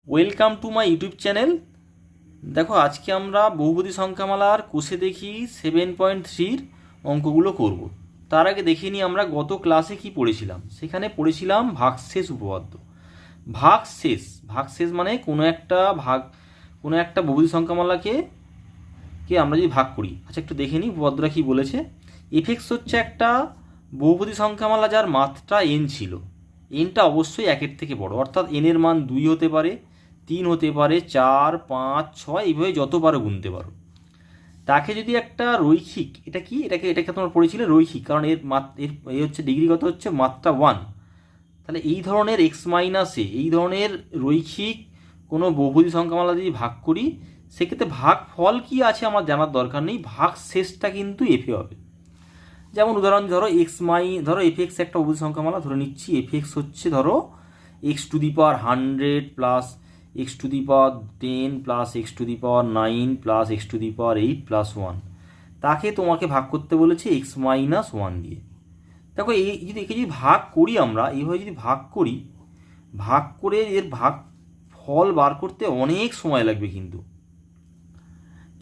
Welcome to my YouTube channel. দেখো, আজকে আমরা বহুপদী সংখ্যামালার কোষে দেখি 7.3-র অঙ্কগুলো করব। তার আগে দেখে নিই আমরা গত ক্লাসে কি পড়েছিলাম। সেখানে পড়েছিলাম ভাগশেষ উপপাদ্য। ভাগশেষ মানে কোনো একটা বহুপদী সংখ্যামালাকে আমরা যদি ভাগ করি। আচ্ছা, একটু দেখে নিই উপপাদ্যটা কী বলেছে। এফএক্স হচ্ছে একটা বহুপদী সংখ্যামালা যার মাত্রা এন ছিল। এনটা অবশ্যই একের থেকে বড়, অর্থাৎ এনের মান 2 হতে পারে, 3 হতে পারে, 4, 5, 6 এইভাবে যতবারও গুনতে পারো। তাকে যদি একটা রৈখিক, এটাকে তোমরা পড়েছিলে রৈখিক, কারণ এর হচ্ছে ডিগ্রিগত হচ্ছে মাত্রা 1। তাহলে এই ধরনের এক্স মাইনাসে এই ধরনের রৈখিক কোনো বহুপদী সংখ্যামালা যদি ভাগ করি, সেক্ষেত্রে ভাগ ফল কী আছে আমার জানার দরকার নেই, ভাগ শেষটা কিন্তু এফে হবে। যেমন উদাহরণ ধরো ধরো এফ এক্স একটা বহুপদী সংখ্যামালা ধরে নিচ্ছি। এফ এক্স হচ্ছে ধরো x⁻100 plus x⁻10 plus x⁻9 plus x⁻8 plus 1। তাকে তোমাকে ভাগ করতে বলেছে x-1 দিয়ে। দেখো, একে যদি ভাগ করি আমরা এইভাবে, যদি ভাগ করে এর ভাগ ফল বার করতে অনেক সময় লাগবে।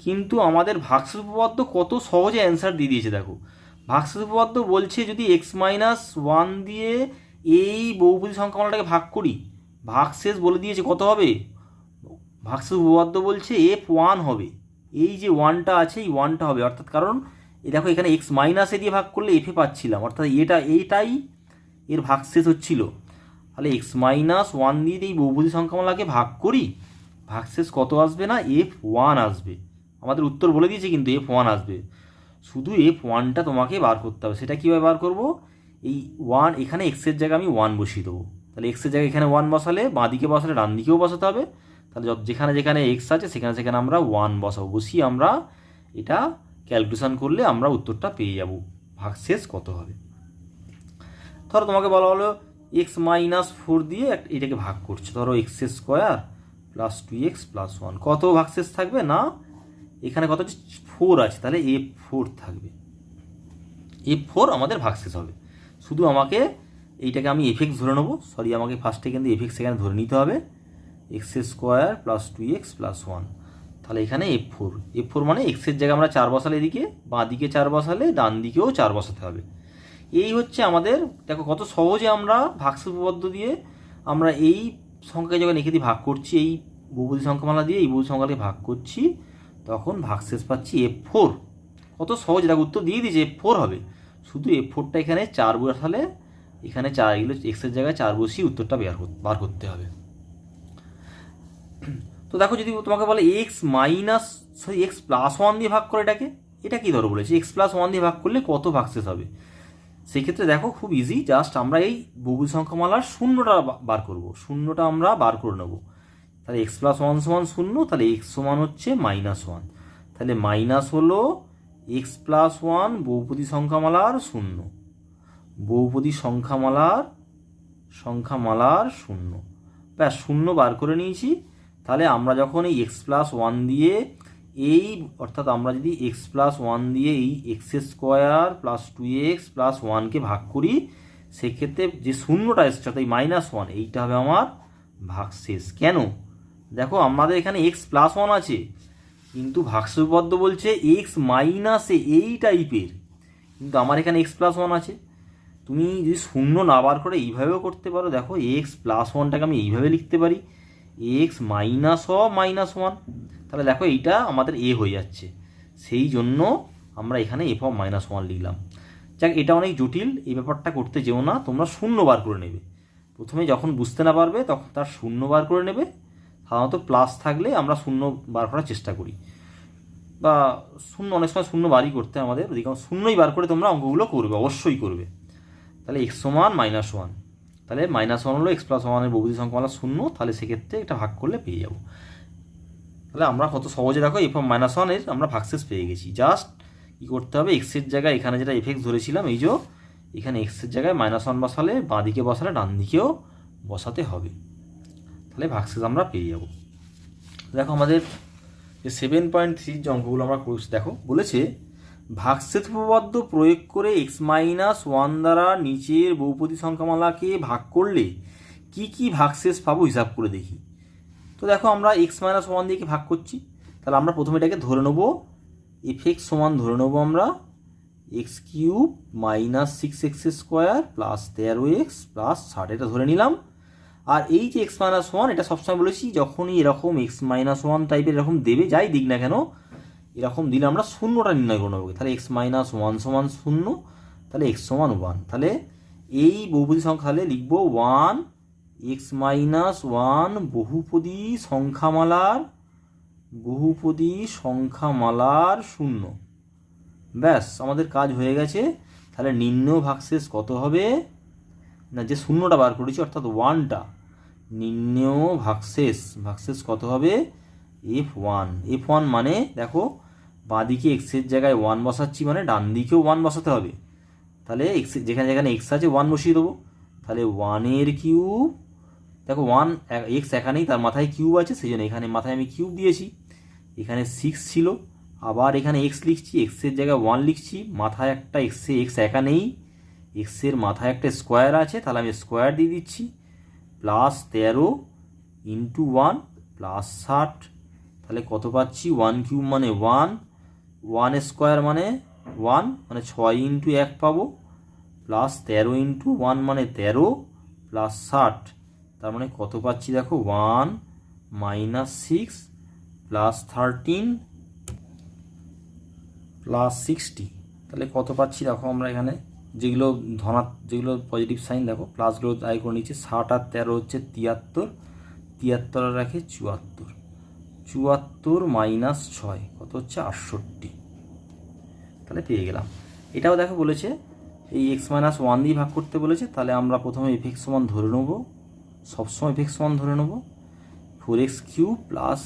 কিন্তু আমাদের ভাগশেষ উপপাদ্য কত সহজে অ্যান্সার দিয়ে দিয়েছে। দেখো, ভাগশেষ উপপাদ্য বলছে যদি x-1 দিয়ে এই বহুপদী সংখ্যামালাটাকে ভাগ করি, ভাগশেষ বলে দিয়েছে কত হবে। ভাগশেষ উপপাদ্য বলছে f1 হবে। এই যে 1টা আছে, এই 1টা হবে, অর্থাৎ কারণ দেখো এখানে x মাইনাসে দিয়ে ভাগ করলে এফে পাচ্ছিলাম, অর্থাৎ এইটাই এর ভাগশেষ হচ্ছিল। তাহলে x-1 দিয়ে এই বহুপদী সংখ্যামালাকে ভাগ করি, ভাগশেষ কত আসবে না, f1 আসবে। আমাদের উত্তর বলে দিয়েছে, কিন্তু f1 আসবে। শুধু f1টা তোমাকে বার করতে হবে। সেটা কীভাবে বার করব, এই 1 এখানে এক্সের জায়গায় আমি 1 বসিয়ে দেবো। তাহলে এক্সের জায়গায় এখানে 1 বসালে, বাঁ দিকে বসালে ডান দিকেও বসাতে হবে। তাহলে যেখানে যেখানে এক্স আছে সেখানে আমরা 1 বসাবো। বসিয়ে আমরা এটা ক্যালকুলেশন করলে আমরা উত্তরটা পেয়ে যাব, ভাগশেষ কত হবে। ধরো তোমাকে বলা হলো x-4 দিয়ে এটাকে ভাগ করছে। ধরো x² প্লাস 2x প্লাস 1, কত ভাগশেষ থাকবে না, এখানে কত হচ্ছে 4 আছে, তাহলে f4 থাকবে। f4 আমাদের ভাগশেষ হবে। শুধু আমাকে এইটাকে আমি এফএক্স ধরে নেবো, আমাকে ফার্স্টে কিন্তু এফএক্স এখানে ধরে নিতে হবে, x² প্লাস 2x প্লাস 1। তাহলে এখানে f4 মানে এক্সের জায়গায় আমরা 4 বসালে এদিকে, বাঁ দিকে 4 বসালে ডান দিকেও 4 বসাতে হবে। এই হচ্ছে আমাদের, দেখো কত সহজে আমরা ভাগশেষ উপপাদ্য দিয়ে আমরা এই সংখ্যাকে যখন একে দিয়ে ভাগ করছি, এই বহুপদী সংখ্যামালা দিয়ে এই বহুপদী সংখ্যাকে ভাগ করছি, তখন ভাগশেষ পাচ্ছি f4। কত সহজে, দেখো উত্তর দিয়ে দিয়েছে f4 হবে। শুধু f4টা এখানে 4 বসালে, এখানে 4 এগুলো এক্সের জায়গায় 4 বসিয়ে উত্তরটা বার করতে হবে। তো দেখো, যদি তোমাকে বলে x+1 দিয়ে ভাগ করে এটা কি ধরো বলেছে, x+1 দিয়ে ভাগ করলে কত ভাগশেষ হবে। সেক্ষেত্রে দেখো খুব ইজি, জাস্ট আমরা এই বহুপদী সংখ্যামালার শূন্যটা বার করব। শূন্যটা আমরা বার করে নেব। তাহলে x+1 সমান 0, তাহলে x সমান হচ্ছে -1। তাহলে মাইনাস হলো x+1 বহুপদী সংখ্যামালার 0, বহুপদী সংখ্যামালার 0। ব্যাস, 0 বার করে নিয়েছি। তাহলে আমরা যখন এই x+1 দিয়ে অর্থাৎ আমরা যদি x+1 দিয়ে এই x² প্লাস 2x প্লাস 1কে ভাগ করি, সেক্ষেত্রে যে শূন্যটা এসছে অর্থাৎ -1, এইটা হবে আমার ভাগশেষ। কেন, দেখো আমাদের এখানে x+1 আছে, কিন্তু ভাগশেষ উপপাদ্য বলছে x মাইনাসে এই টাইপের, কিন্তু আমার এখানে x+1 আছে। তুমি যদি শূন্য না বার করে এইভাবেও করতে পারো। দেখো x+1টাকে আমি এইভাবে লিখতে পারি, x-1। তাহলে দেখো এইটা আমাদের এ হয়ে যাচ্ছে, সেই জন্য আমরা এখানে f(-1) লিখলাম। যাক, এটা অনেক জটিল, এই ব্যাপারটা করতে যেও না, তোমরা শূন্য বার করে নেবে। প্রথমে যখন বুঝতে না পারবে তখন তার শূন্য বার করে নেবে। সাধারণত প্লাস থাকলে আমরা শূন্য বার করার চেষ্টা করি, বা অনেক সময় শূন্য বারই করতে আমাদের, অধিকাংশ শূন্যই বার করে তোমরা অঙ্কগুলো করবে, অবশ্যই করবে। তাহলে x সমান -1, তাহলে -1 হলো x+1 বহুপদী সংখ্যামালা 0। তাহলে সেক্ষেত্রে এটা ভাগ করলে পেয়ে যাব। তাহলে আমরা কত সহজে দেখো f(-1) এর আমরা ভাগশেষ পেয়ে গেছি। জাস্ট কী করতে হবে, এক্সের জায়গায় এখানে যেটা এফএক্স ধরেছিলাম, এই যে এখানে এক্সের জায়গায় -1 বসালে, বাঁ দিকে বসালে ডান দিকেও বসাতে হবে। তাহলে ভাগশেষ আমরা পেয়ে যাব। দেখো আমাদের যে 7.3 যে অঙ্কগুলো আমরা করছি, দেখো বলেছে ভাগশেষ উপপাদ্য প্রয়োগ করে x-1 দ্বারা নিচের বহুপদী সংখ্যামালাকে ভাগ করলে কি কি ভাগশেষ পাবো হিসাব করে দেখি। তো দেখো আমরা এক্স মাইনাস ওয়ান দিয়ে কি ভাগ করছি, তাহলে আমরা প্রথমে এটাকে ধরে নেবো এফ এক্স সমান ধরে নেবো আমরা x cube minus 6x square plus 13x plus 60, এটা ধরে নিলাম। আর এই যে এক্স মাইনাস ওয়ান, এটা সবসময় বলেছি যখনই এরকম এক্স মাইনাস ওয়ান টাইপের এরকম দেবে, যাই দিক না কেন, এরকম দিলে আমরা শূন্যটা নির্ণয় করে নেবো। তাহলে এক্স মাইনাস ওয়ান সমান শূন্য, তাহলে এক্স সমান ওয়ান। তাহলে এই বহুপদী সংখ্যা তাহলে লিখবো ওয়ান এক্স মাইনাস ওয়ান বহুপদী সংখ্যামালার শূন্য। ব্যাস, আমাদের কাজ হয়ে গেছে। তাহলে নির্ণেয় ভাগশেষ কত হবে না, যে শূন্যটা বার করেছি অর্থাৎ ওয়ানটা, নির্ণেয় ভাগশেষ কত হবে F1 মানে দেখো বাঁদিকে এক্সের জায়গায় ওয়ান বসাচ্ছি মানে ডান দিকেও ওয়ান বসাতে হবে। তাহলে এক্স যেখানে যেখানে এক্স আছে ওয়ান বসিয়ে দেবো। তাহলে ওয়ানের কিউব, দেখো ওয়ান এক্স এখানেই তার মাথায় কিউব আছে, সেই জন্য এখানে মাথায় আমি কিউব দিয়েছি। এখানে 6 ছিল, আবার এখানে এক্স লিখছি, এক্সের জায়গায় ওয়ান লিখছি, মাথায় একটা এক্স একা নেই, এক্সের মাথায় একটা স্কোয়ার আছে, তাহলে আমি স্কোয়ার দিয়ে দিচ্ছি, প্লাস 13 ইন্টু ওয়ান প্লাস 60। তাহলে কত পাচ্ছি, ওয়ান কিউব মানে ওয়ান স্কোয়ার মানে ওয়ান, মানে 6 ইন্টু 1 পাবো, প্লাস 13 ইন্টু ওয়ান মানে 13 প্লাস 60। তার মানে কত পাচ্ছি দেখো, 1 মাইনাস 6 প্লাস 13 প্লাস 60। তাহলে কত পাচ্ছি দেখো, আমরা এখানে যেগুলো যেগুলো পজিটিভ সাইন দেখো প্লাসগুলো আয় করে নিচ্ছি। 60 আর 13 হচ্ছে 73, 73 আর রাখে 74, 74 মাইনাস 6 কত হচ্ছে 68। তাহলে পেয়ে গেলাম। এটাও দেখো বলেছে এই এক্স মাইনাস ওয়ান দিয়ে ভাগ করতে বলেছে। তাহলে আমরা প্রথমে এফ এক্স সমান ধরে নেবো, সবসময় এফ এক্স সমান ধরে নেবো 4x cube plus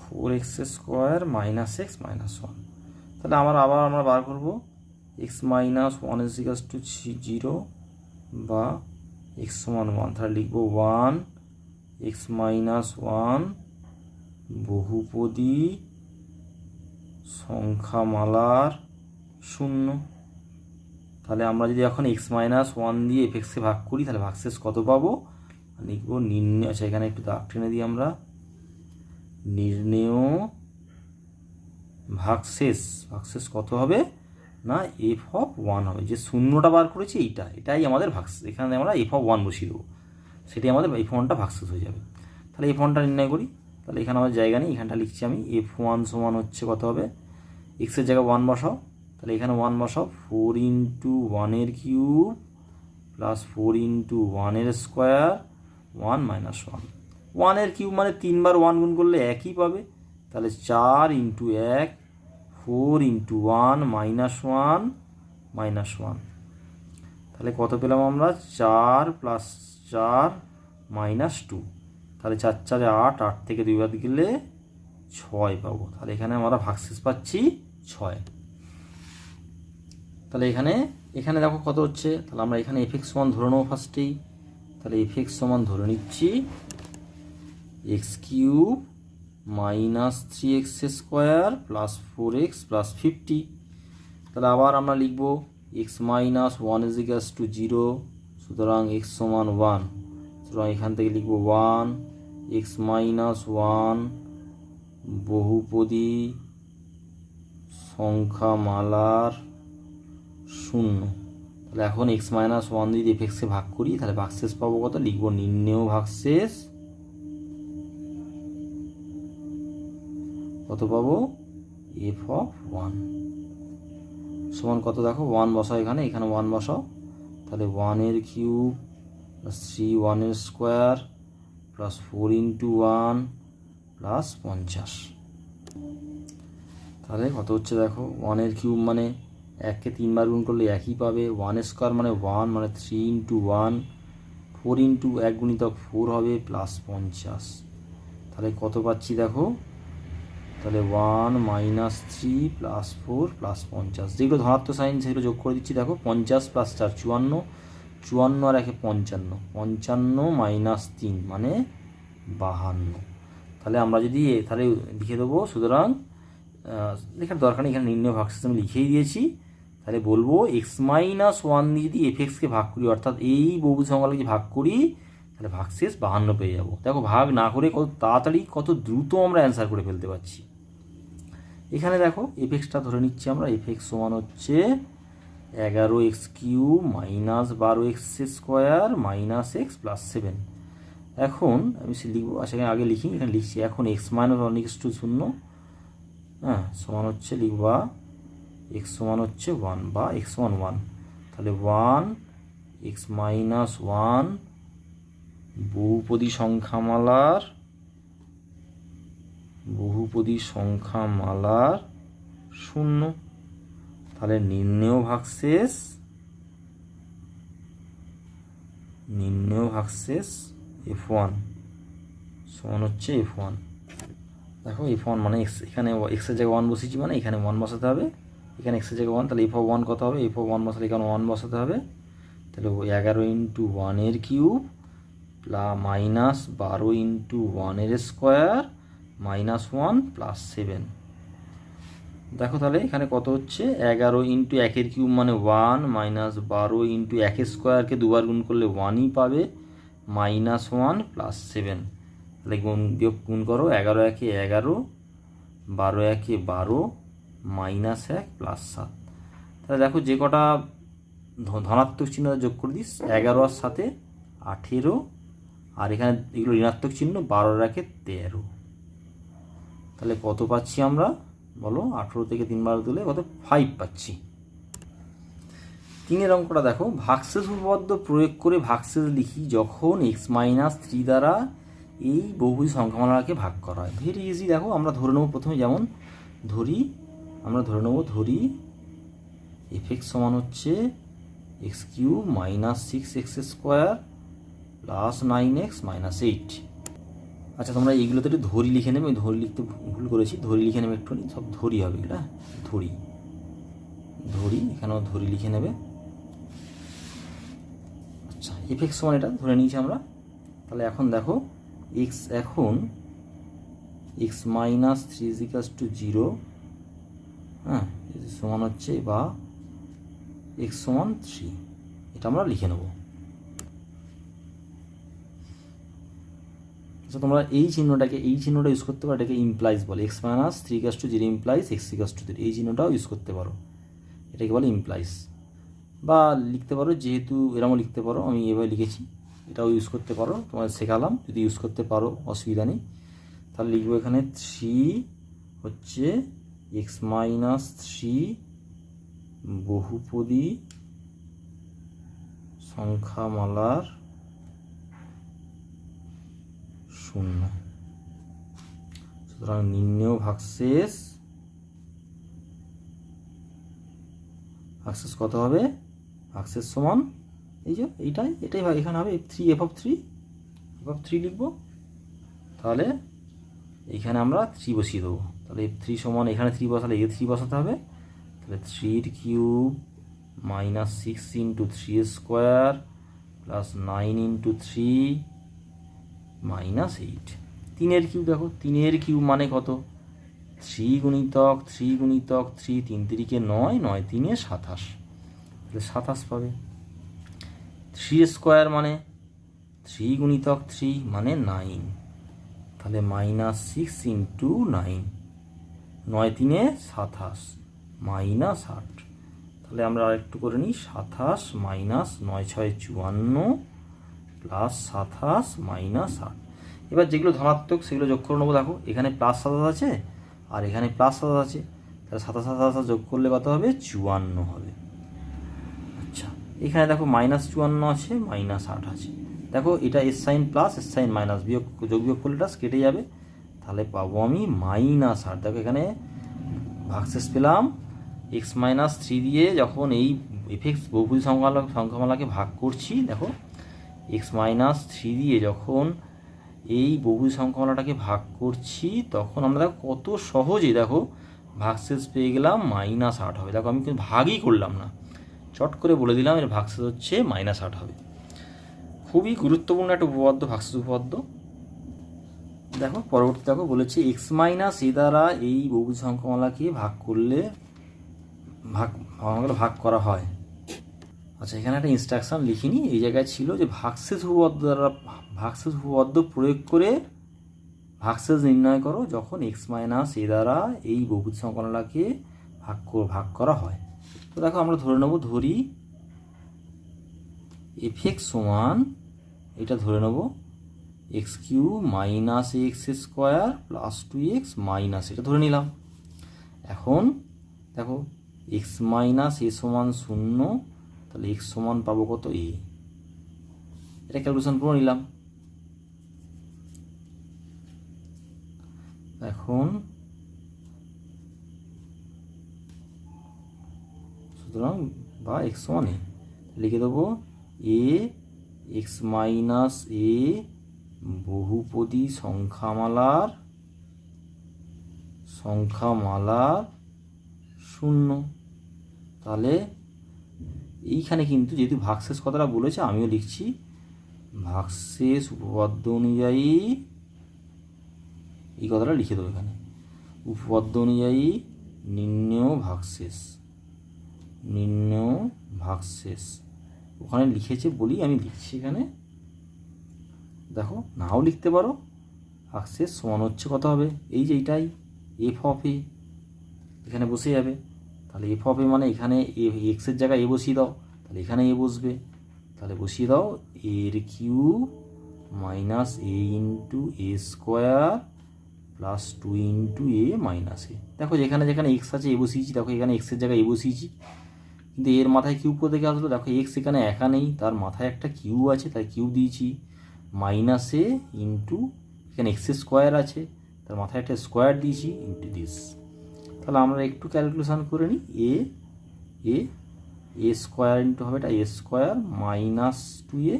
4x square minus x minus one. তাহলে আবার আমরা বার করবো x minus one is equals two 0 বা এক্স সমান ওয়ান। তাহলে লিখবো 1 এক্স মাইনাস ওয়ান বহুপদী সংখ্যামালার শূন্য। তাহলে আমরা যদি এখন এক্স মাইনাস ওয়ান দিয়ে এফ এক্সকে ভাগ করি তাহলে ভাগশেষ কত পাবো, লিখবো নির্ণয়, আচ্ছা এখানে একটু দাগ টেনে দিই আমরা, নির্ণেয় ভাগশেষ কত হবে না f(1) হবে। যে শূন্যটা বার করেছি এটাই আমাদের ভাগশেষ, এখানে আমরা f(1) বসিয়ে দেবো, সেটাই আমাদের f(1)টা ভাগশেষ হয়ে যাবে। তাহলে f(1)টা নির্ণয় করি। তাহলে এখানে আমার জায়গা নেই, এখানটা লিখছি আমি f(1) সমান হচ্ছে কত হবে, এক্সের জায়গায় 1 বসাও, তাহলে এখানে 1 বসাও, 4 into 1 cube plus 4 into 1 square 1 minus 1 cube মানে 3 বার 1 গুণ করলে একই পাবে। তাহলে 4 ইন্টু 1 4 ইন্টু 1 মাইনাস 1 তাহলে কত পেলাম আমরা, 4 প্লাস 4 মাইনাস 2। তাহলে 4 4 8, 8 থেকে 2 বাদ গেলে 6 পাবো। তাহলে এখানে আমরা ভাগশেষ পাচ্ছি 6। তাহলে এখানে দেখো কত হচ্ছে, তাহলে আমরা এখানে এফ এক্স সমান ধরে নেবো ফার্স্টেই। তাহলে এফ এক্স সমান ধরে নিচ্ছি x cube minus 3x square plus 4x plus 50। তাহলে আবার আমরা লিখব x minus one is equals two 0, সুতরাং এক্স সমান 1, সুতরাং এখান থেকে লিখব 1 এক্স মাইনাস 1 বহুপদী সংখ্যামালার শূন্য। তাহলে এখন এক্স মাইনাস ওয়ান দিয়ে এফ এক্সকে ভাগ করি, তাহলে ভাগশেষ পাবো কত, লিখবো নির্ণেয় ভাগশেষ কত পাবো, f(1) সমান কত দেখো, 1 বসাও, এখানে 1 বসাও, তাহলে 1 cube plus 3 1 square plus 4 into 1 plus 50। তাহলে কত হচ্ছে দেখো, 1 কিউব মানে 1কে 3 বার গুণ করলে একই পাবে, 1 স্কোয়ার মানে 1 মানে 3 ইন্টু 1, 4 ইন্টু 1 গুণিতক 4 হবে প্লাস 50। তাহলে কত পাচ্ছি দেখো, তাহলে 1 মাইনাস 3 প্লাস 4 প্লাস 50, যেগুলো ধনাত্মক সাইন সেগুলো যোগ করে দিচ্ছি। দেখো 50 প্লাস 4 54, 54 আর 1 55, 55 মাইনাস 3 মানে 52। তাহলে আমরা যদি তাহলে লিখে দেবো, সুতরাং লেখার দরকার নেই, এখানে নির্ণয় ভাগশেষ আমি লিখেই দিয়েছি। তাহলে বলবো x-1 দিয়ে যদি এফএক্সকে ভাগ করি, অর্থাৎ এই বহুপদী সংখ্যাটাকে ভাগ করি, তাহলে ভাগশেষ 52 পেয়ে যাবো। দেখো ভাগ না করে কত তাড়াতাড়ি কত দ্রুত আমরা অ্যান্সার করে ফেলতে পারছি। এখানে দেখো এফএক্সটা ধরে নিচ্ছি আমরা, এফএক্স সমান হচ্ছে 11x³ minus 12x² minus x plus 7। এখন আমি লিখবো, সেখানে আগে লিখি, এখানে লিখছি এখন x-1 হ্যাঁ সমান হচ্ছে লিখবা x সমান হচ্ছে 1 বা x1 1, তাহলে 1 x-1 বহুপদী সংখ্যামালার 0। তাহলে নির্ণেয় ভাগশেষ f1 সমান হচ্ছে f1। দেখো f1 মানে x, এখানে x এর জায়গায় 1 বসিয়েছি মানে এখানে 1 বসাতে হবে, এখানে x এর জায়গায় 1, তাহলে f1 কত হবে, f1 বসালে এখানে 1 বসাতে হবে। তাহলে 11 × 1 এর কিউব মাইনাস 12 × 1 এর স্কোয়ার মাইনাস 1 প্লাস 7। দেখো তাহলে এখানে কত হচ্ছে, 11 × 1 এর কিউব মানে 1 মাইনাস 12 × 1 এর স্কোয়ারকে দুবার গুণ করলে 1ই পাবে, মাইনাস 1 প্লাস 7। তাহলে গুণ করো, 11 × 1 = 11, 12 × 1 = 12, মাইনাস 1 প্লাস 7। তাহলে দেখো যে কটা ধনাত্মক চিহ্ন যোগ করে দিস, 11 আর সাথে 18, আর এখানে এগুলো ঋণাত্মক চিহ্ন, 12 × 1 = 13। তাহলে কত পাচ্ছি আমরা বলো, 18 থেকে 3 বার তুলে কত 5 পাচ্ছি। 3 অঙ্কটা দেখো, ভাগশেষ উপপাদ্য প্রয়োগ করে ভাগশেষ লিখি যখন x-3 দ্বারা এই বহুপদী সংখ্যামালাকে ভাগ করা হয়। Very easy. দেখো আমরা ধরে নেব, প্রথমে যেমন ধরি fx সমান হচ্ছে x³ minus 6x² plus 9x minus 8। আচ্ছা তোমরা এইগুলোতে একটু ধরি লিখে নেবে, আমি ধরি লিখতে ভুল করেছি, ধরি লিখে নেবে একটু, সব ধরি হবে এটা, ধরি এখানেও ধরি লিখে নেবে। আচ্ছা এফএক্স সমান এটা ধরে নিয়েছি আমরা। তাহলে এখন দেখো x-3 = 0, হ্যাঁ সমান হচ্ছে বা x সমান 3, এটা আমরা লিখে নেব। আচ্ছা তোমরা এই চিহ্নটা ইউজ করতে পারো, এটাকে ইমপ্লাইজ বলে, x-3 = 0 ইমপ্লাইজ x = 3, এই চিহ্নটাও ইউজ করতে পারো, এটাকে বলে ইমপ্লাইজ। বা লিখতে পারো, যেহেতু এরকমও লিখতে পারো, আমি এভাবে লিখেছি, এটাও ইউজ করতে পারো, তোমাদের শেখালাম, যদি ইউজ করতে পারো অসুবিধা নেই। তাহলে লিখবো এখানে 3 হচ্ছে x-3 বহুপদী সংখ্যামালার 0। সুতরাং নির্ণেয় ভাগশেষ কত হবে, ভাগশেষ সমান এই যে এটাই এখানে হবে f3 লিখবো। তাহলে এইখানে আমরা 3 বসিয়ে দেবো, তাহলে f3 সমান এখানে 3 বসালে 3 বসাতে হবে, তাহলে 3³ মাইনাস 6 × 3² প্লাস 9 × 3 মাইনাস 8। 3 কিউব দেখো, 3 কিউব মানে কত, 3 × 3 × 3, 3 × 3 = 9, 9 × 3 = 27, তাহলে 27 পাবে। 3² মানে 3 × 3 মানে 9, তাহলে মাইনাস 6 × 9, 9 × 3 = 27 মাইনাস 8। তাহলে আমরা আরেকটু করে নিই, 27 মাইনাস 9 × 6 = 54 প্লাস 27 মাইনাস 8। এবার যেগুলো ধনাত্মক সেগুলো যোগ করে নেবো। দেখো এখানে প্লাস 27 আছে আর এখানে প্লাস 27 আছে, তাহলে 27 যোগ করলে কত হবে, 54 হবে। আচ্ছা এখানে দেখো মাইনাস 54 আছে, মাইনাস 8 আছে। দেখো এটা S sine plus S sine minus, বিয়োগ করলে এটা কেটে যাবে, তাহলে পাবো আমি মাইনাস 8। দেখো এখানে ভাগশেষ পেলাম x-3 দিয়ে যখন এই এফএক্স বহুপদী সংখ্যামালাকে ভাগ করছি, দেখো x-3 দিয়ে যখন এই বহুপদী সংখ্যামালাটাকে ভাগ করছি তখন আমরা দেখো কত সহজে দেখো ভাগশেষ পেয়ে গেলাম -8 হবে। দেখো আমি কিন্তু ভাগই করলাম না, চট করে বলে দিলাম এর ভাগশেষ হচ্ছে -8 হবে। খুবই গুরুত্বপূর্ণ একটা উপপাদ্য, ভাগশেষ উপপাদ্য। দেখো পরবর্তী দেখো বলেছে x-a দ্বারা এই বহুপদী সংখ্যামালাকে ভাগ করলে ভাঙাগুলো ভাগ করা হয়। আচ্ছা, এখানে একটা ইনস্ট্রাকশান লিখিনি, এই জায়গায় ছিল যে ভাগশেষ উপপাদ্য প্রয়োগ করে ভাগশেষ নির্ণয় করো যখন এক্স মাইনাস এ দ্বারা এই বহুপদী সংকলনটাকে ভাগ করা হয়। তো দেখো আমরা ধরি এফ এক্স সমান, এটা ধরে নেব X cube minus X square plus 2x minus, এটা ধরে নিলাম। এখন দেখো এক্স মাইনাস এ সমান 0, তাহলে এক্স সমান পাবো কত এ, এটা ক্যালকুলেশন করে নিলাম। এখন সুতরাং বা এক্স সমান এ লিখে দেবো এ এক্স মাইনাস এ বহুপদী সংখ্যামালার 0। তাহলে এইখানে কিন্তু যেহেতু ভাগশেষ কথাটা বলেছে আমিও লিখছি ভাগশেষ উপপাদ্য অনুযায়ী, এই কথাটা লিখে দেবো এখানে, উপপাদ্য অনুযায়ী নির্ণেয় ভাগশেষ ওখানে লিখেছে বলি আমি লিখছি এখানে। দেখো নাও লিখতে পারো, ভাগশেষ সমান হচ্ছে কত হবে, এই যে এইটাই এফ অফ এ এখানে বসে যাবে। তাহলে এফ অফ এ মানে এখানে এক্সের জায়গায় এ বসিয়ে দাও, তাহলে এখানে এ বসবে, তাহলে বসিয়ে দাও এর কিউব মাইনাস এ ইন্টু এ স্কোয়ার প্লাস 2 ইন্টু এ মাইনাস এ। দেখো যেখানে এক্স আছে এ বসিয়েছি, দেখো এখানে এক্সের জায়গায় এ বসিয়েছি, কিন্তু এর মাথায় কিউব কোথা থেকে আসলো, দেখো এক্স এখানে একা নেই, তার মাথায় একটা কিউব আছে, তাই কিউব দিয়েছি মাইনাস এ ইন্টু এখানে এক্স স্কোয়ার আছে, তার মাথায় একটা স্কোয়ার দিয়েছি ইন্টু দিস। তাহলে আমরা একটু ক্যালকুলেশন করে নিই, এ স্কোয়ার ইন্টু হবে এটা এ স্কোয়ার মাইনাস 2a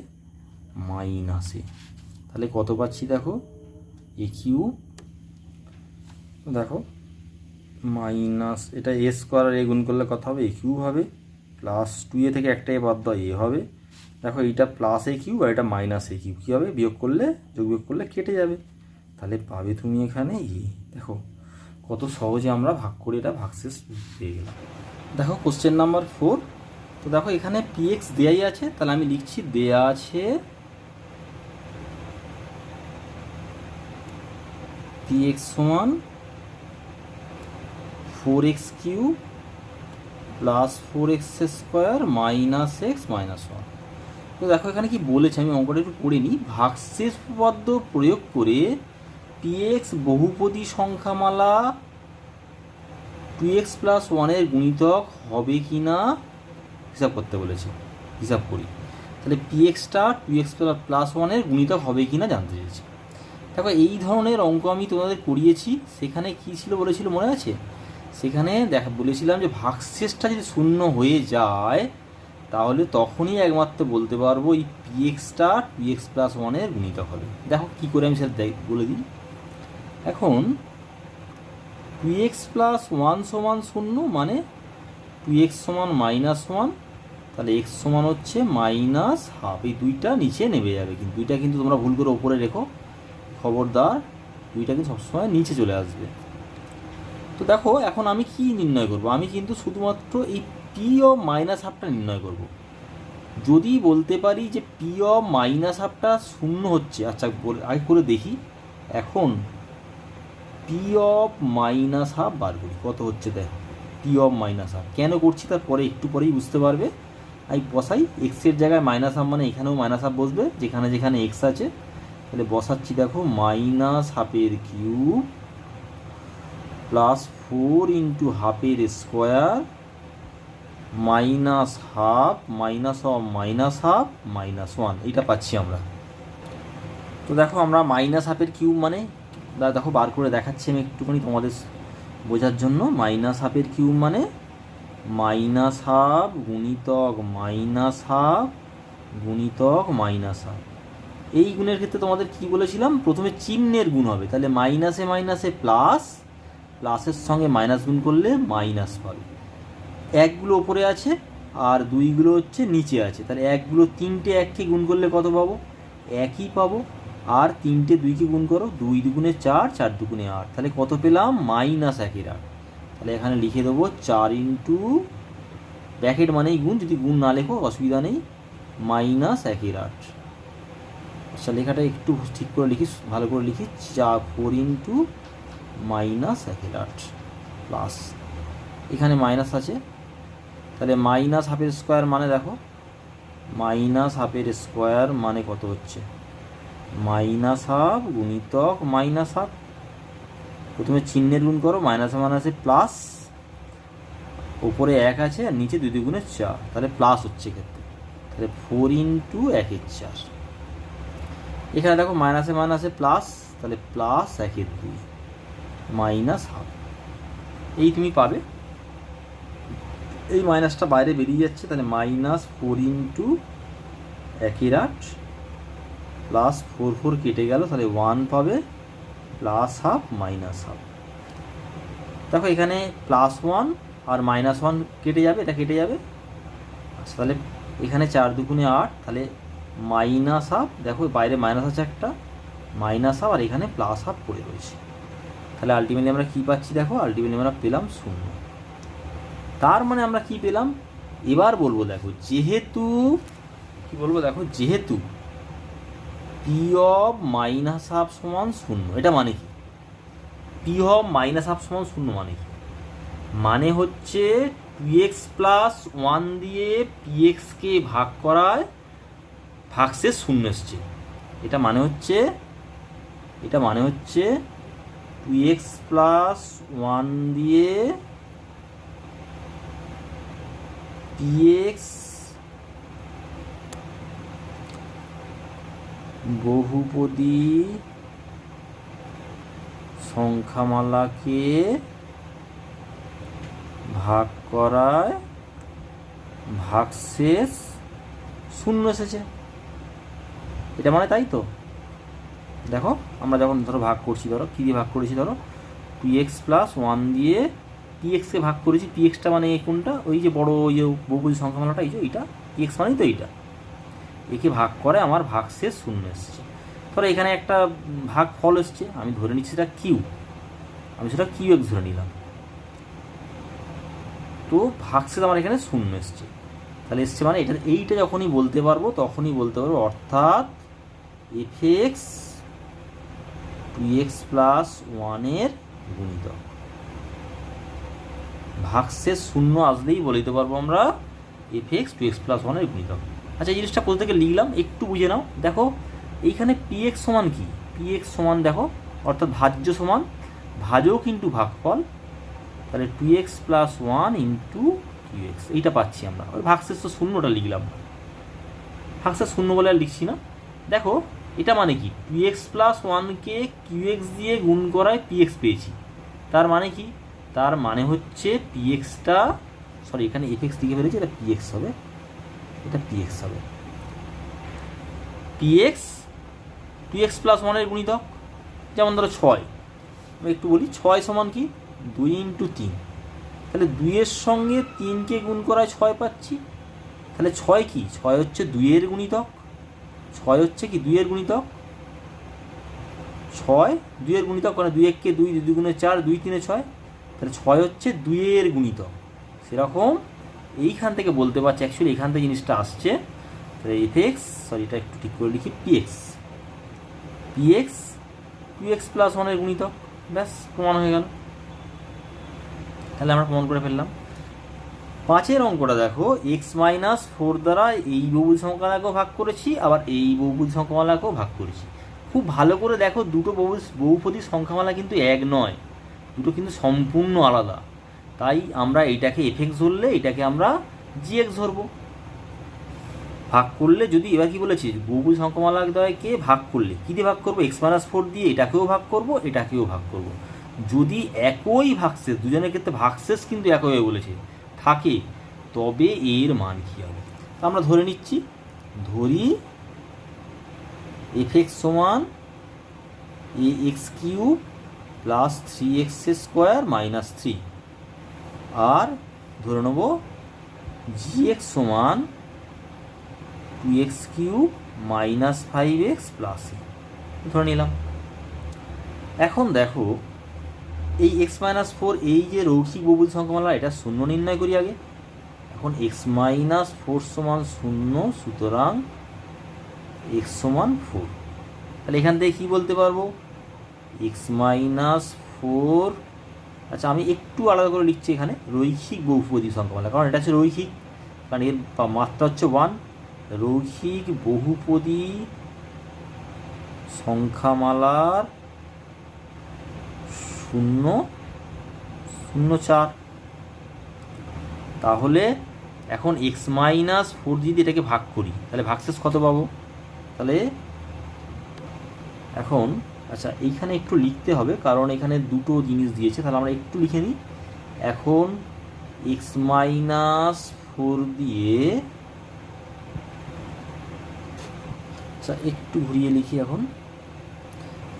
মাইনাস এ, তাহলে কত পাচ্ছি দেখো এ কিউব, দেখো মাইনাস এটা এ স্কোয়ার আর এ গুণ করলে কত হবে এ কিউব হবে, প্লাস 2a থেকে একটা এ বাদ দাও এ হবে, দেখো এইটা প্লাস এ কিউব আর এটা মাইনাস এ কিউব, কী হবে যোগ করলে কেটে যাবে, তাহলে পাবে তুমি এখানে ই। দেখো কত সহজে আমরা ভাগ করে এটা ভাগশেষ পেয়ে গেলাম। দেখো কোশ্চেন নাম্বার 4, তো দেখো এখানে px দেয়াই আছে, তাহলে আমি লিখছি দেয়া আছে px সমান 4x cube plus 4x square minus x minus 1। তো দেখো এখানে কি বলেছে, আমি অঙ্কটা একটু পড়ে নিই। ভাগশেষ উপপাদ্য প্রয়োগ করে px বহুপদী সংখ্যামালা 2x প্লাস 1 গুণিতক হবে কি না হিসাব করতে বলেছে, হিসাব করি। তাহলে pxটা 2x প্লাস 1 গুণিতক হবে কি না জানতে চেয়েছি। দেখো এই ধরনের অঙ্ক আমি তোমাদের করিয়েছি, সেখানে কী ছিল বলেছিল মনে আছে, সেখানে বলেছিলাম যে ভাগশেষটা যদি 0 হয়ে যায় তাহলে তখনই একমাত্র বলতে পারবো এই pxটা 2x প্লাস 1 গুণিতক হবে। দেখো কী করে আমি সেটা বলে দিই। এখন 2x প্লাস 1 সমান 0 মানে 2x সমান মাইনাস 1, তাহলে x সমান হচ্ছে মাইনাস হাফ, এই দুইটা নিচে নেমে যাবে, কিন্তু দুইটা কিন্তু তোমরা ভুল করে ওপরে রেখো, খবরদার দুইটা কিন্তু সবসময় নিচে চলে আসবে। তো দেখো এখন আমি কি নির্ণয় করব, আমি কিন্তু শুধুমাত্র এই পি অফ মাইনাস হাফটা নির্ণয় করব। যদি বলতে পারি যে পি অফ মাইনাস হাফটা 0 হচ্ছে, আচ্ছা আগে করে দেখি। এখন পি অফ মাইনাস হাফ বার করি, কত হচ্ছে দেখো পি অফ মাইনাস হাফ, কেন করছি তার পরে একটু পরেই বুঝতে পারবে। আমি বসাই এক্সের জায়গায় মাইনাস হাফ মানে এখানেও মাইনাস হাফ বসবে, যেখানে এক্স আছে, তাহলে বসাচ্ছি দেখো মাইনাস হাফের কিউব প্লাস 4 ইন্টু হাফের square minus half minus of minus half minus 1, এইটা পাচ্ছি আমরা। তো দেখো আমরা মাইনাস হাফের কিউব মানে দেখো বার করে দেখাচ্ছি আমি একটুখানি তোমাদের বোঝার জন্য। মাইনাস হাফের কিউব মানে মাইনাস হাফ গুণিতক মাইনাস হাফ গুণিতক মাইনাস হাফ। এই গুণের ক্ষেত্রে তোমাদের কি বলেছিলাম, প্রথমে চিহ্নের গুণ হবে, তাহলে মাইনাসে মাইনাসে প্লাস, প্লাসের সঙ্গে মাইনাস গুণ করলে মাইনাস পাবে। একগুলো ওপরে আছে আর দুইগুলো হচ্ছে নিচে আছে, তাহলে একগুলো 3টে 1কে গুণ করলে কত পাবো, একই পাবো। আর 3টে 2কে গুণ করো, 2 দুগুণে 4, 4 দুগুণে 8, তাহলে কত পেলাম মাইনাস 1 এর 8। তাহলে এখানে লিখে দেবো 4 ইন্টু ব্র্যাকেট মানেই গুণ, যদি গুণ না লেখো অসুবিধা নেই, -1/8। আচ্ছা লেখাটা একটু ঠিক করে লিখিস, ভালো করে লিখি, 4 ইন্টু -1/8 প্লাস, এখানে মাইনাস আছে, তাহলে -1/2 স্কোয়ার মানে দেখো -1/2 স্কোয়ার মানে কত হচ্ছে, -1/2 গুণিতক -1/2, প্রথমে চিহ্নের গুণ করো, মাইনাসে মাইনাসে প্লাস, ওপরে 1 আছে আর নিচে 2 2 4, তাহলে প্লাস হচ্ছে এক্ষেত্রে, তাহলে 4 ইন্টু 1/4। এখানে দেখো মাইনাসে মাইনাসে প্লাস, তাহলে প্লাস 1/2 -1/2, এই তুমি পাবে। এই মাইনাসটা বাইরে বেরিয়ে যাচ্ছে, তাহলে -4 ইন্টু 1/8 প্লাস 4 4 কেটে গেল, তাহলে 1 পাবে, +1/2 -1/2। দেখো এখানে +1 আর -1 কেটে যাবে, এটা কেটে যাবে। আচ্ছা তাহলে এখানে 4 2 8, তাহলে -1/2, দেখো বাইরে মাইনাস আছে একটা, -1/2 আর এখানে +1/2 পড়ে রয়েছে, তাহলে আলটিমেটলি আমরা কী পাচ্ছি দেখো, আলটিমেটলি আমরা পেলাম 0। তার মানে আমরা কি পেলাম, এবার বলবো দেখো, যেহেতু কি বলবো দেখো, যেহেতু p অফ -1/2 সমান 0, এটা মানে কি, p অফ -1/2 সমান 0 মানে কি, মানে হচ্ছে 2x + 1 দিয়ে pxকে ভাগ করায় ভাগশেষ 0 এসছে, এটা মানে হচ্ছে 2x + 1 দিয়ে px বহুপদী সংখ্যামালাকে ভাগ করায় ভাগশেষ 0 এসেছে, এটা মানে তাই তো। দেখো আমরা যখন ধরো ভাগ করছি, ধরো কী দিয়ে ভাগ করেছি, ধরো 2x + 1 দিয়ে pxকে ভাগ করেছি, pxটা মানে কোনটা, ওই যে বড় ওই যে বহুপদী সংখ্যামালাটা, এই যে এইটা px মানেই তো এইটা, একে ভাগ করে আমার ভাগশেষ 0 এসছে। ধরো এখানে একটা ভাগ ফল এসছে, আমি ধরে নিচ্ছি সেটা কিউ, আমি সেটা qx ধরে নিলাম, তো ভাগশেষ আমার এখানে 0 এসছে, তাহলে এসছে মানে এইটা যখনই বলতে পারবো তখনই বলতে পারবো, অর্থাৎ fx 2x + 1 এর গুণিতক, ভাগশেষ 0 আসলেই বলে দিতে পারবো আমরা fx 2x + 1 এর গুণিতক। আচ্ছা এই জিনিসটা কোথা থেকে লিখলাম একটু বুঝে নাও। দেখো এইখানে px সমান কি, px সমান দেখো, অর্থাৎ ভাজ্য সমান ভাজক ইন্টু ভাগফল, তাহলে 2x + 1 ইন্টু qx, এইটা পাচ্ছি আমরা, ওই ভাগশেষ তো 0টা লিখলাম, ভাগশেষ 0 বলে আর লিখছি না। দেখো এটা মানে কি, 2x + 1কে qx দিয়ে গুণ করায় px পেয়েছি, তার মানে কি, তার মানে হচ্ছে pxটা, সরি এখানে fx লিখে ফেলেছি, এটা px হবে, এটা px হবে, px 2x + 1 এর গুণিতক, যেমন ধরো 6, আমি একটু বলি 6 সমান কি 2 ইন্টু 3, তাহলে 2 এর সঙ্গে 3কে গুণ করায় 6 পাচ্ছি, তাহলে 6 কি, 6 হচ্ছে 2 এর গুণিতক, 6 হচ্ছে কি 2 এর গুণিতক, 6 2 এর গুণিতক, মানে 2 1 কে 2, 2 2 4, 2 3 6, তাহলে 6 হচ্ছে 2 এর গুণিতক। সেরকম এইখান থেকে বলতে পারছি, অ্যাকচুয়ালি এখান থেকে জিনিসটা আসছে, তাহলে fx, সরি এটা একটু ঠিক করে লিখি, px 2x + 1 এর গুণিতক, ব্যাস প্রমাণ হয়ে গেল, তাহলে আমরা প্রমাণ করে ফেললাম। 5 অঙ্কটা দেখো, x - 4 দ্বারা এই বহুপদী সংখ্যামালাকেও ভাগ করেছি, আবার এই বহুপদী সংখ্যামালাকেও ভাগ করেছি। খুব ভালো করে দেখো, দুটো বহুপদী সংখ্যামালা কিন্তু এক নয়, দুটো কিন্তু সম্পূর্ণ আলাদা, তাই আমরা এইটাকে fx ধরলে এটাকে আমরা gx ধরবো। ভাগ করলে যদি, এবার কি বলেছি, বহুপদী সংখ্যামালাকে ভাগ করলে কী দিয়ে ভাগ করবো, x - 4 দিয়ে এটাকেও ভাগ করব, এটাকেও ভাগ করব। যদি একই ভাগশেষ, দুজনের ক্ষেত্রে ভাগশেষ কিন্তু একই বলেছে থাকে, তবে এর মান কী হবে, তা আমরা ধরে নিচ্ছি, ধরি fx সমান ax³ + 3x² - 3, আর ধরে নেব gx সমান 2x³ - 5x + a, ধরে নিলাম। এখন দেখো এই x - 4, এই যে রৈখিক বহুপদী সংখ্যামালা, এটা 0 নির্ণয় করি আগে। এখন এক্স মাইনাস ফোর সমান 0, সুতরাং এক্স সমান 4। তাহলে এখান থেকে কী বলতে পারবো, এক্স মাইনাস 4, আচ্ছা আমি একটু আলাদা করে লিখছি এখানে রৈখিক বহুপদী সংখ্যামালা, কারণ এটা হচ্ছে রৈখিক, কারণ এর মাত্রা হচ্ছে 1। রৈখিক বহুপদী সংখ্যামালার 0, 0, 4। তাহলে এখন এক্স মাইনাস 4 যদি এটাকে ভাগ করি তাহলে ভাগশেষ কত পাবো? তাহলে এখন আচ্ছা এইখানে একটু লিখতে হবে, কারণ এখানে দুটো জিনিস দিয়েছে, তাহলে আমরা একটু লিখে নিই। এখন এক্স মাইনাস 4 দিয়ে, আচ্ছা একটু ঘুরিয়ে লিখি, এখন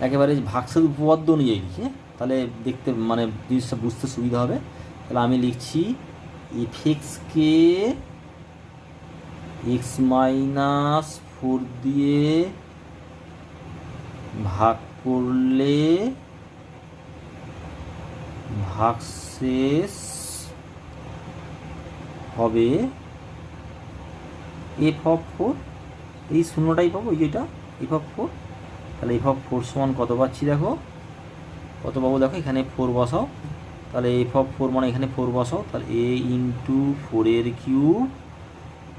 একেবারে ভাগশেষ উপপাদ্য অনুযায়ী লিখি, তাহলে দেখতে মানে জিনিসটা বুঝতে সুবিধা হবে। তাহলে আমি লিখছি এফএক্সকে এক্স মাইনাস 4 দিয়ে ভাগ করলে ভাগশেষ হবে এফ অফ 4, এই 0টাই পাবো, এই যেটা এফ অফ 4। তাহলে এফ অফ 4 সমান কত পাচ্ছি, দেখো কত পাবো, দেখো এখানে 4 বসাও, তাহলে এফ অফ 4 মানে এখানে 4 বসাও, তাহলে A into 4 cube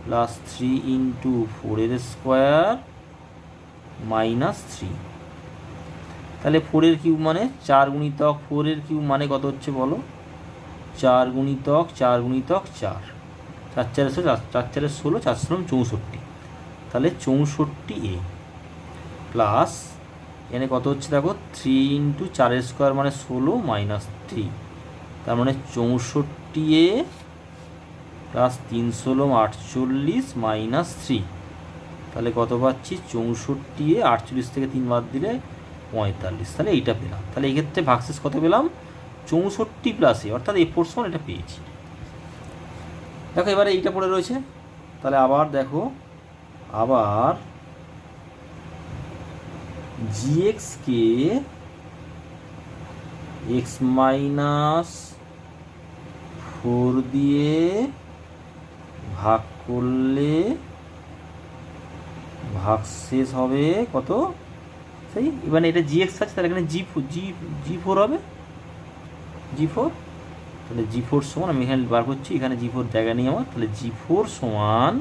plus 3 into 4 square minus 3। তাহলে 4 কিউব মানে 4 গুণিতক 4 কিউব মানে কত হচ্ছে বলো, 4 গুণিতক 4 গুণিতক 4, 4 4 16, 4 4 16, 4 64। তাহলে 64 প্লাস এখানে কত হচ্ছে দেখো 3 ইন্টু 4 স্কোয়ার মানে 16 মাইনাস 3, তার মানে 64 প্লাস 3 16 48 মাইনাস 3। তাহলে কত পাচ্ছি, 64 48 থেকে 3 বাদ দিলে 45। তাহলে এইটা পেলাম। তাহলে এই ক্ষেত্রে ভাগশেষ কত পেলাম, 64 প্লাস অর্থাৎ এ ফোর সমান এটা পেয়েছি। দেখো এবারে এইটা পড়ে রয়েছে, তাহলে আবার দেখো, আবার জিএক্সকে এক্স মাইনাস 4 দিয়ে ভাগ করলে ভাগশেষ হবে কত, সেই এবার এটা জিএক্স আছে, তাহলে এখানে জি4 হবে, জি4। তাহলে জি4 সমান, আমি এখানে বার করছি, এখানে জি4 জায়গা নেই আমার, তাহলে জি4 সমান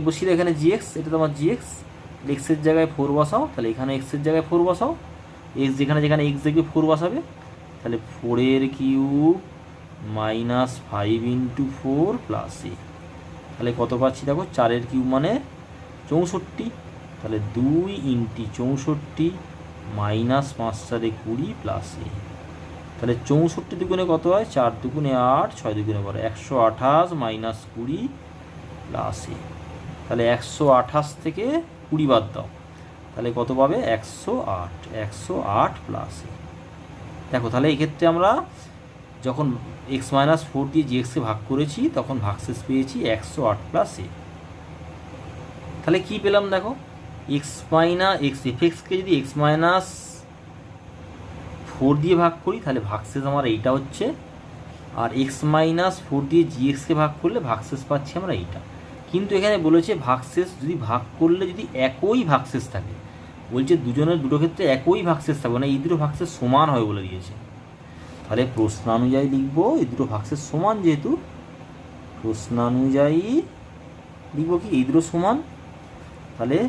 বসিয়ে এখানে জিএক্স, এটা তো আমার জিএক্স, এক্সের জায়গায় 4 বসাও, তাহলে এখানে এক্সের জায়গায় 4 বসাও, এক্স যেখানে যেখানে এক্স দেখবে 4 বসাবে, তাহলে 4 কিউব মাইনাস 5 ইন্টু 4 প্লাস এ। তাহলে কত পাচ্ছি দেখো, 4 কিউব মানে 64, তাহলে 2 ইন্টু 64 মাইনাস 5 4 20 প্লাস এ। তাহলে 64 দুগুণে কত হয়, 4 দুগুণে 8, 6 দুগুণে 12, 128 মাইনাস 20 প্লাস এ। তাহলে 128 থেকে 20 বাদ দাও, তাহলে কত পাবে, 108, 108 প্লাস এ। দেখো তাহলে এক্ষেত্রে আমরা যখন এক্স মাইনাস 4 দিয়ে জিএক্সকে ভাগ করেছি তখন ভাগশেষ পেয়েছি 108 প্লাস এ। তাহলে কী পেলাম দেখো, এক্স মাইনাস এক্স এফএক্সকে যদি এক্স মাইনাস 4 দিয়ে ভাগ করি তাহলে ভাগশেষ আমার এইটা হচ্ছে, আর এক্স মাইনাস 4 দিয়ে জিএক্সকে ভাগ করলে ভাগশেষ পাচ্ছি আমরা এইটা। কিন্তু এখানে বলেছে ভাগশেষ যদি ভাগ করলে যদি একই ভাগশেষ থাকে, বলছে দুজনের দুটো ক্ষেত্রে একই ভাগশেষ থাকবে না, এই দুটো ভাগশেষ সমান হয় বলে দিয়েছে। তাহলে প্রশ্নানুযায়ী লিখবো এই দুটো ভাগশেষ সমান, যেহেতু প্রশ্নানুযায়ী লিখবো কি এই দুটো সমান, তাহলে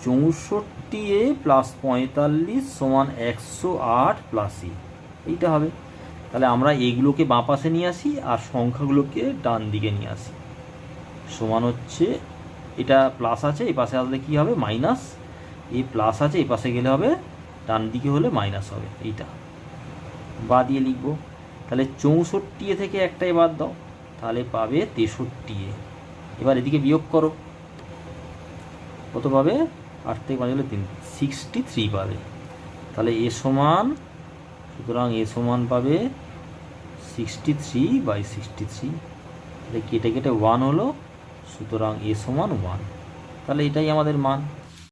64 প্লাস 45 সমান 108 প্লাস এ, এইটা হবে। তাহলে আমরা এইগুলোকে বাঁ পাশে নিয়ে আসি আর সংখ্যাগুলোকে ডান দিকে নিয়ে আসি, সমান হচ্ছে এটা প্লাস আছে, এই পাশে আসলে কী হবে মাইনাস, এই প্লাস আছে এই পাশে গেলে হবে ডান দিকে হলে মাইনাস হবে, এইটা বা দিয়ে লিখব। তাহলে 64 থেকে একটাই বাদ দাও, তাহলে পাবে 63। এবার এদিকে বিয়োগ করো, কত পাবে, 8 থেকে 5 হলে 3, 63 পাবে। তাহলে এ সমান, সুতরাং এ সমান পাবে 63/63, তাহলে কেটে কেটে 1 হলো, সুতরাং এ সমান 1। তাহলে এটাই আমাদের মান।